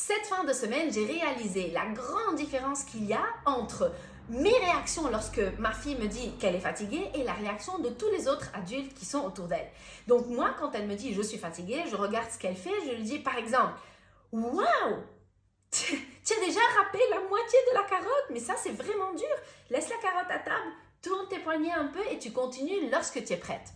Cette fin de semaine, j'ai réalisé la grande différence qu'il y a entre mes réactions lorsque ma fille me dit qu'elle est fatiguée et la réaction de tous les autres adultes qui sont autour d'elle. Donc moi, quand elle me dit « je suis fatiguée », je regarde ce qu'elle fait, je lui dis par exemple « Waouh, tu as déjà râpé la moitié de la carotte, mais ça c'est vraiment dur. Laisse la carotte à table, tourne tes poignets un peu et tu continues lorsque tu es prête. »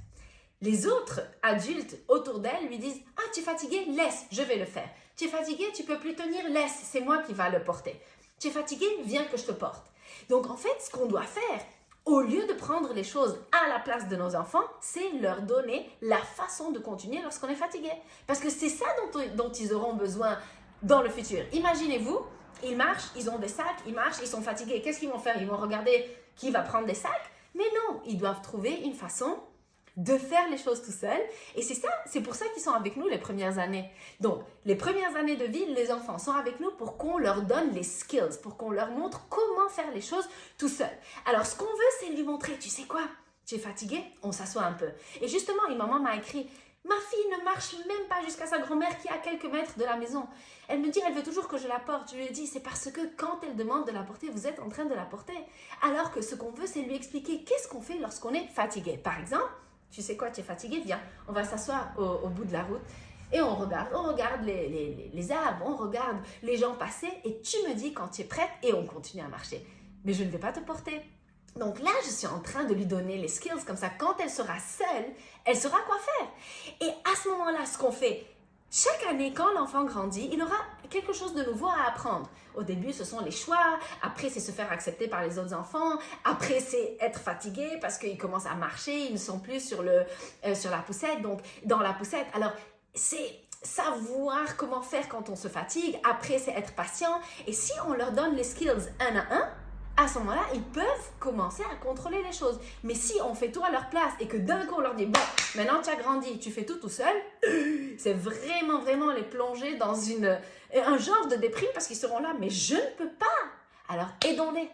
Les autres adultes autour d'elle lui disent « Ah, tu es fatiguée? Laisse, je vais le faire. Tu es fatiguée? Tu peux plus tenir? Laisse, c'est moi qui va le porter. Tu es fatiguée? Viens que je te porte. » Donc en fait, ce qu'on doit faire, au lieu de prendre les choses à la place de nos enfants, c'est leur donner la façon de continuer lorsqu'on est fatigué. Parce que c'est ça dont ils auront besoin dans le futur. Imaginez-vous, ils marchent, ils ont des sacs, ils marchent, ils sont fatigués. Qu'est-ce qu'ils vont faire? Ils vont regarder qui va prendre des sacs? Mais non, ils doivent trouver une façon de faire les choses tout seuls. Et c'est pour ça qu'ils sont avec nous les premières années. Donc, les premières années de vie, les enfants sont avec nous pour qu'on leur donne les skills, pour qu'on leur montre comment faire les choses tout seuls. Alors, ce qu'on veut, c'est lui montrer, tu sais quoi? Tu es fatigué? On s'assoit un peu. Et justement, une maman m'a écrit, ma fille ne marche même pas jusqu'à sa grand-mère qui est à quelques mètres de la maison. Elle me dit, elle veut toujours que je la porte. Je lui ai dit, c'est parce que quand elle demande de la porter, vous êtes en train de la porter. Alors que ce qu'on veut, c'est lui expliquer qu'est-ce qu'on fait lorsqu'on est fatigué. Par exemple, tu sais quoi, tu es fatigué, viens, on va s'asseoir au bout de la route et on regarde les arbres, on regarde les gens passer et tu me dis quand tu es prête et on continue à marcher. Mais je ne vais pas te porter. Donc là, je suis en train de lui donner les skills, comme ça, quand elle sera seule, elle saura quoi faire. Et à ce moment-là, ce qu'on fait, chaque année, quand l'enfant grandit, il aura quelque chose de nouveau à apprendre. Au début, ce sont les choix. Après, c'est se faire accepter par les autres enfants. Après, c'est être fatigué parce qu'ils commencent à marcher. Ils ne sont plus sur la poussette, donc dans la poussette. Alors, c'est savoir comment faire quand on se fatigue. Après, c'est être patient. Et si on leur donne les skills un à un, à ce moment-là, ils peuvent commencer à contrôler les choses. Mais si on fait tout à leur place et que d'un coup, on leur dit « Bon, maintenant tu as grandi, tu fais tout seul », c'est vraiment les plonger dans un genre de déprime parce qu'ils seront là « Mais je ne peux pas !» Alors, aidons-les.